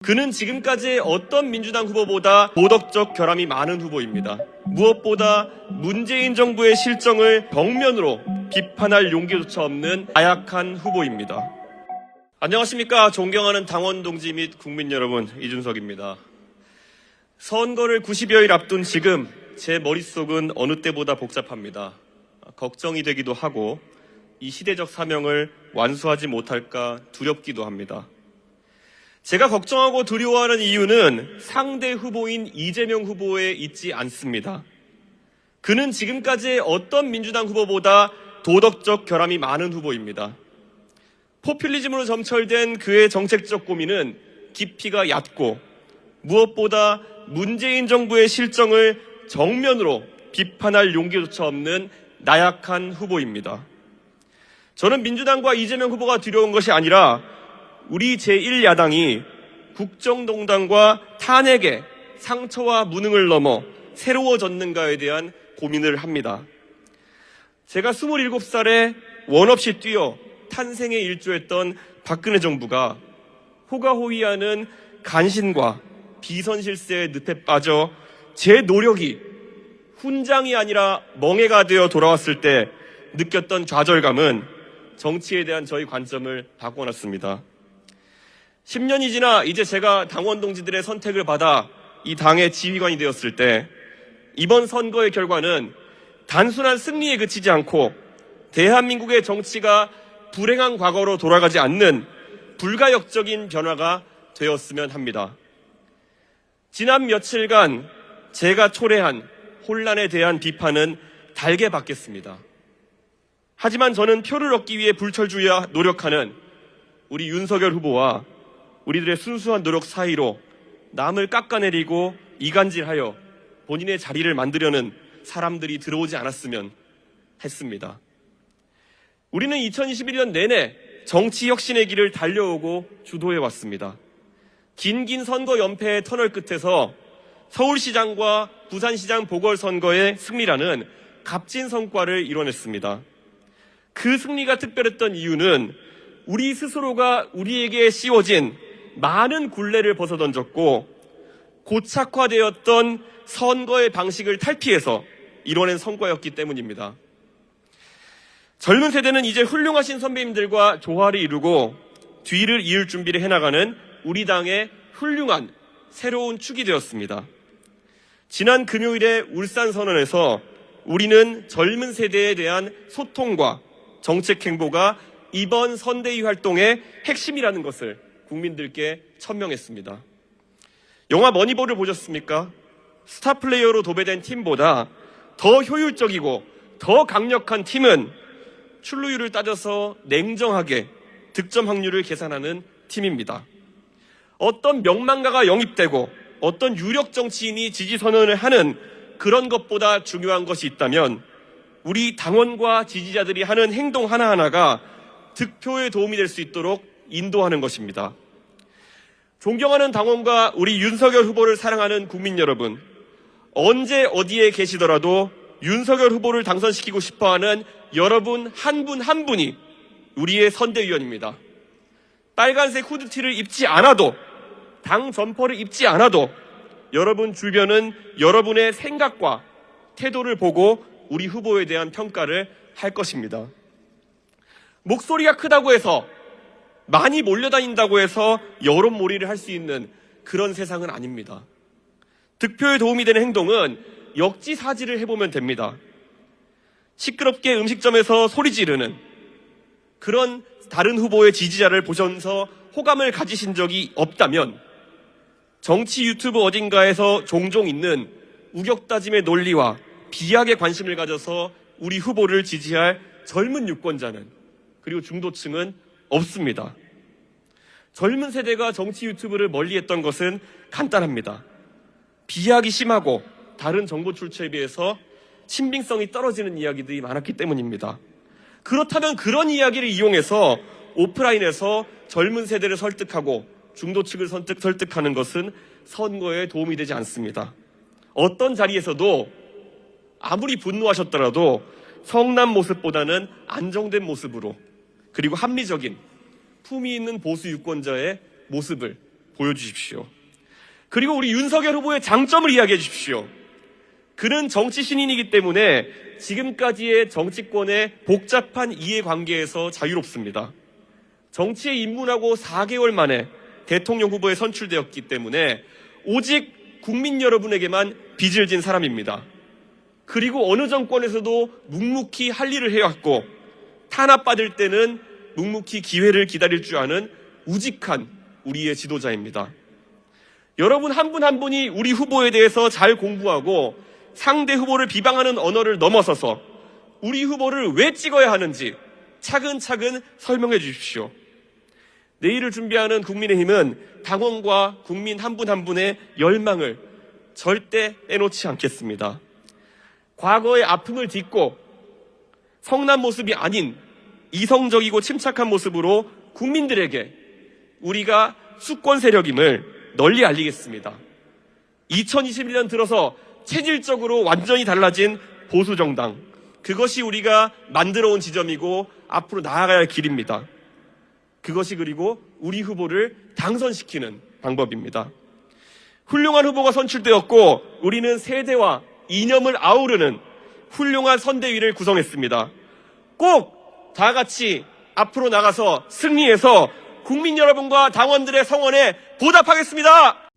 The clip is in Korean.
그는 지금까지의 어떤 민주당 후보보다 도덕적 결함이 많은 후보입니다. 무엇보다 문재인 정부의 실정을 정면으로 비판할 용기조차 없는 나약한 후보입니다. 안녕하십니까. 존경하는 당원 동지 및 국민 여러분, 이준석입니다. 선거를 90여일 앞둔 지금 제 머릿속은 어느 때보다 복잡합니다. 걱정이 되기도 하고 이 시대적 사명을 완수하지 못할까 두렵기도 합니다. 제가 걱정하고 두려워하는 이유는 상대 후보인 이재명 후보에 있지 않습니다. 그는 지금까지의 어떤 민주당 후보보다 도덕적 결함이 많은 후보입니다. 포퓰리즘으로 점철된 그의 정책적 고민은 깊이가 얕고 무엇보다 문재인 정부의 실정을 정면으로 비판할 용기조차 없는 나약한 후보입니다. 저는 민주당과 이재명 후보가 두려운 것이 아니라 우리 제1야당이 국정농단과 탄핵의 상처와 무능을 넘어 새로워졌는가에 대한 고민을 합니다. 제가 27살에 원 없이 뛰어 탄생에 일조했던 박근혜 정부가 호가호위하는 간신과 비선실세의 늪에 빠져 제 노력이 훈장이 아니라 멍해가 되어 돌아왔을 때 느꼈던 좌절감은 정치에 대한 저희 관점을 바꿔놨습니다. 10년이 지나 이제 제가 당원 동지들의 선택을 받아 이 당의 지휘관이 되었을 때 이번 선거의 결과는 단순한 승리에 그치지 않고 대한민국의 정치가 불행한 과거로 돌아가지 않는 불가역적인 변화가 되었으면 합니다. 지난 며칠간 제가 초래한 혼란에 대한 비판은 달게 받겠습니다. 하지만 저는 표를 얻기 위해 불철주야 노력하는 우리 윤석열 후보와 우리들의 순수한 노력 사이로 남을 깎아내리고 이간질하여 본인의 자리를 만들려는 사람들이 들어오지 않았으면 했습니다. 우리는 2021년 내내 정치 혁신의 길을 달려오고 주도해왔습니다. 긴 선거 연패의 터널 끝에서 서울시장과 부산시장 보궐선거의 승리라는 값진 성과를 이뤄냈습니다. 그 승리가 특별했던 이유는 우리 스스로가 우리에게 씌워진 많은 굴레를 벗어던졌고 고착화되었던 선거의 방식을 탈피해서 이뤄낸 성과였기 때문입니다. 젊은 세대는 이제 훌륭하신 선배님들과 조화를 이루고 뒤를 이을 준비를 해나가는 우리 당의 훌륭한 새로운 축이 되었습니다. 지난 금요일에 울산 선언에서 우리는 젊은 세대에 대한 소통과 정책 행보가 이번 선대위 활동의 핵심이라는 것을 국민들께 천명했습니다. 영화 머니볼을 보셨습니까? 스타 플레이어로 도배된 팀보다 더 효율적이고 더 강력한 팀은 출루율을 따져서 냉정하게 득점 확률을 계산하는 팀입니다. 어떤 명망가가 영입되고 어떤 유력 정치인이 지지 선언을 하는 그런 것보다 중요한 것이 있다면 우리 당원과 지지자들이 하는 행동 하나하나가 득표에 도움이 될 수 있도록 인도하는 것입니다. 존경하는 당원과 우리 윤석열 후보를 사랑하는 국민 여러분, 언제 어디에 계시더라도 윤석열 후보를 당선시키고 싶어하는 여러분 한 분 한 분이 우리의 선대위원입니다. 빨간색 후드티를 입지 않아도, 당 점퍼를 입지 않아도 여러분 주변은 여러분의 생각과 태도를 보고 우리 후보에 대한 평가를 할 것입니다. 목소리가 크다고 해서, 많이 몰려다닌다고 해서 여론몰이를 할 수 있는 그런 세상은 아닙니다. 득표에 도움이 되는 행동은 역지사지를 해보면 됩니다. 시끄럽게 음식점에서 소리 지르는 그런 다른 후보의 지지자를 보셔서 호감을 가지신 적이 없다면 정치 유튜브 어딘가에서 종종 있는 우격다짐의 논리와 비약에 관심을 가져서 우리 후보를 지지할 젊은 유권자는, 그리고 중도층은 없습니다. 젊은 세대가 정치 유튜브를 멀리했던 것은 간단합니다. 비약이 심하고 다른 정보 출처에 비해서 신빙성이 떨어지는 이야기들이 많았기 때문입니다. 그렇다면 그런 이야기를 이용해서 오프라인에서 젊은 세대를 설득하고 중도층을 설득하는 것은 선거에 도움이 되지 않습니다. 어떤 자리에서도 아무리 분노하셨더라도 성난 모습보다는 안정된 모습으로, 그리고 합리적인 품위 있는 보수 유권자의 모습을 보여주십시오. 그리고 우리 윤석열 후보의 장점을 이야기해 주십시오. 그는 정치 신인이기 때문에 지금까지의 정치권의 복잡한 이해관계에서 자유롭습니다. 정치에 입문하고 4개월 만에 대통령 후보에 선출되었기 때문에 오직 국민 여러분에게만 빚을 진 사람입니다. 그리고 어느 정권에서도 묵묵히 할 일을 해왔고 탄압받을 때는 묵묵히 기회를 기다릴 줄 아는 우직한 우리의 지도자입니다. 여러분 한 분 한 분이 우리 후보에 대해서 잘 공부하고 상대 후보를 비방하는 언어를 넘어서서 우리 후보를 왜 찍어야 하는지 차근차근 설명해 주십시오. 내일을 준비하는 국민의힘은 당원과 국민 한 분 한 분의 열망을 절대 빼놓지 않겠습니다. 과거의 아픔을 딛고 성난 모습이 아닌 이성적이고 침착한 모습으로 국민들에게 우리가 수권 세력임을 널리 알리겠습니다. 2021년 들어서 체질적으로 완전히 달라진 보수정당, 그것이 우리가 만들어온 지점이고 앞으로 나아가야 할 길입니다. 그것이 그리고 우리 후보를 당선시키는 방법입니다. 훌륭한 후보가 선출되었고 우리는 세대와 이념을 아우르는 훌륭한 선대위를 구성했습니다. 꼭 다 같이 앞으로 나가서 승리해서 국민 여러분과 당원들의 성원에 보답하겠습니다.